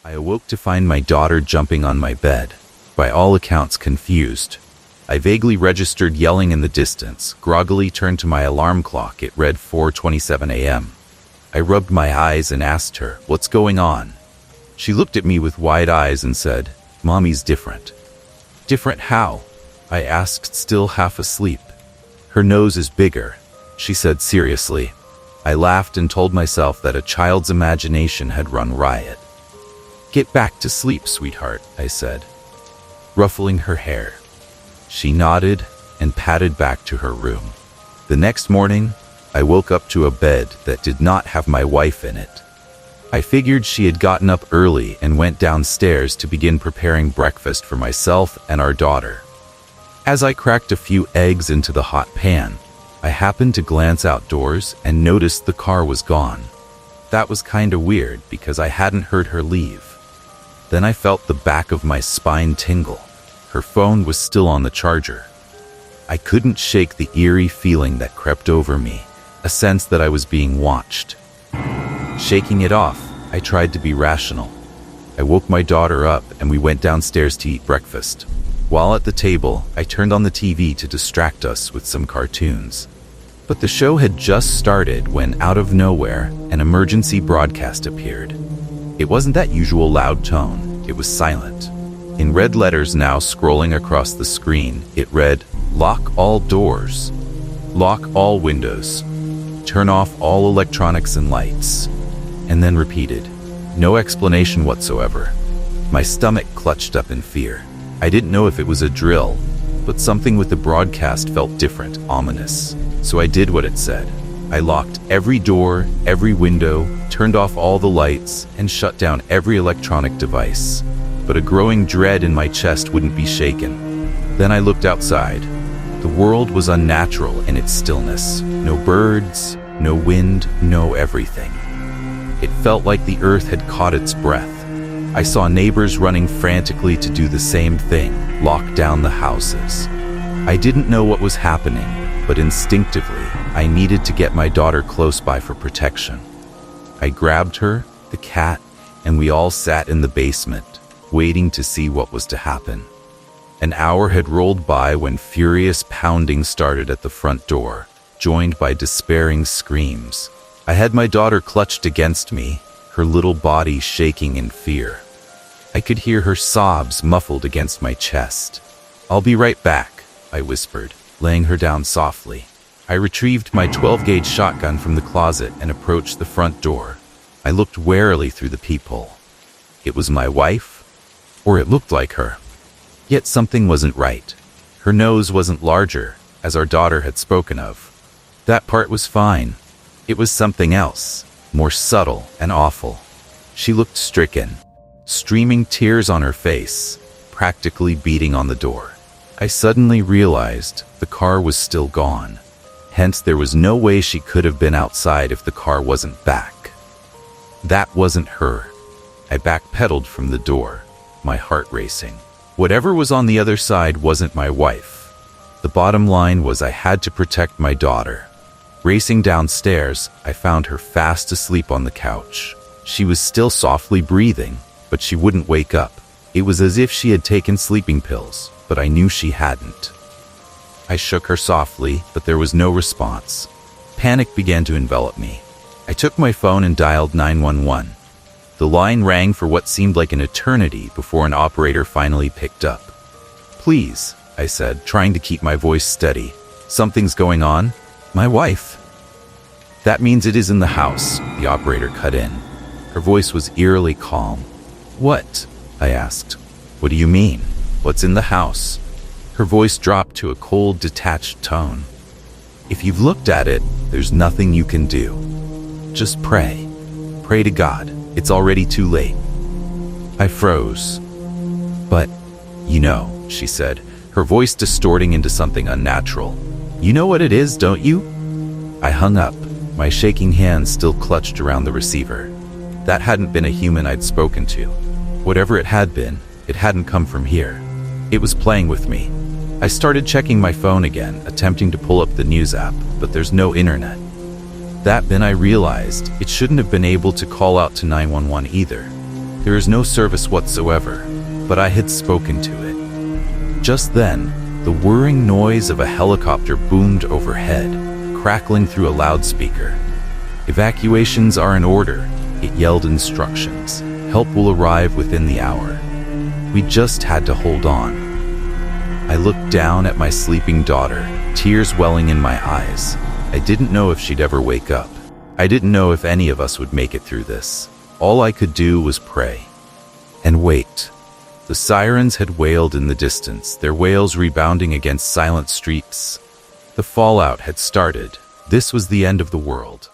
I awoke to find my daughter jumping on my bed, by all accounts confused. I vaguely registered yelling in the distance, groggily turned to my alarm clock. It read 4:27 a.m. I rubbed my eyes and asked her, "What's going on?" She looked at me with wide eyes and said, "Mommy's different." "Different how?" I asked, still half asleep. "Her nose is bigger," she said seriously. I laughed and told myself that a child's imagination had run riot. "Get back to sleep, sweetheart," I said, ruffling her hair. She nodded and padded back to her room. The next morning, I woke up to a bed that did not have my wife in it. I figured she had gotten up early and went downstairs to begin preparing breakfast for myself and our daughter. As I cracked a few eggs into the hot pan, I happened to glance outdoors and noticed the car was gone. That was kinda weird because I hadn't heard her leave. Then I felt the back of my spine tingle. Her phone was still on the charger. I couldn't shake the eerie feeling that crept over me, a sense that I was being watched. Shaking it off, I tried to be rational. I woke my daughter up and we went downstairs to eat breakfast. While at the table, I turned on the TV to distract us with some cartoons. But the show had just started when, out of nowhere, an emergency broadcast appeared. It wasn't that usual loud tone, it was silent. In red letters now scrolling across the screen, it read, "Lock all doors. Lock all windows. Turn off all electronics and lights." And then repeated. No explanation whatsoever. My stomach clutched up in fear. I didn't know if it was a drill, but something with the broadcast felt different, ominous. So I did what it said. I locked every door, every window, turned off all the lights, and shut down every electronic device. But a growing dread in my chest wouldn't be shaken. Then I looked outside. The world was unnatural in its stillness. No birds, no wind, no everything. It felt like the earth had caught its breath. I saw neighbors running frantically to do the same thing, lock down the houses. I didn't know what was happening, but instinctively, I needed to get my daughter close by for protection. I grabbed her, the cat, and we all sat in the basement, waiting to see what was to happen. An hour had rolled by when furious pounding started at the front door, joined by despairing screams. I had my daughter clutched against me, her little body shaking in fear. I could hear her sobs muffled against my chest. "I'll be right back," I whispered, laying her down softly. I retrieved my 12-gauge shotgun from the closet and approached the front door. I looked warily through the peephole. It was my wife, or it looked like her. Yet something wasn't right. Her nose wasn't larger, as our daughter had spoken of. That part was fine. It was something else, more subtle and awful. She looked stricken, streaming tears on her face, practically beating on the door. I suddenly realized the car was still gone. Hence, there was no way she could have been outside if the car wasn't back. That wasn't her. I backpedaled from the door, my heart racing. Whatever was on the other side wasn't my wife. The bottom line was I had to protect my daughter. Racing downstairs, I found her fast asleep on the couch. She was still softly breathing, but she wouldn't wake up. It was as if she had taken sleeping pills, but I knew she hadn't. I shook her softly, but there was no response. Panic began to envelop me. I took my phone and dialed 911. The line rang for what seemed like an eternity before an operator finally picked up. "Please," I said, trying to keep my voice steady. "Something's going on. My wife." "That means it is in the house," the operator cut in. Her voice was eerily calm. "What?" I asked. "What do you mean? What's in the house?" Her voice dropped to a cold, detached tone. "If you've looked at it, there's nothing you can do. Just pray. Pray to God. It's already too late." I froze. "But, you know," she said, her voice distorting into something unnatural. "You know what it is, don't you?" I hung up, my shaking hand still clutched around the receiver. That hadn't been a human I'd spoken to. Whatever it had been, it hadn't come from here. It was playing with me. I started checking my phone again, attempting to pull up the news app, but there's no internet. Then I realized it shouldn't have been able to call out to 911 either. There is no service whatsoever, but I had spoken to it. Just then, the whirring noise of a helicopter boomed overhead, crackling through a loudspeaker. "Evacuations are in order," it yelled instructions. "Help will arrive within the hour." We just had to hold on. I looked down at my sleeping daughter, tears welling in my eyes. I didn't know if she'd ever wake up. I didn't know if any of us would make it through this. All I could do was pray. And wait. The sirens had wailed in the distance, their wails rebounding against silent streets. The fallout had started. This was the end of the world.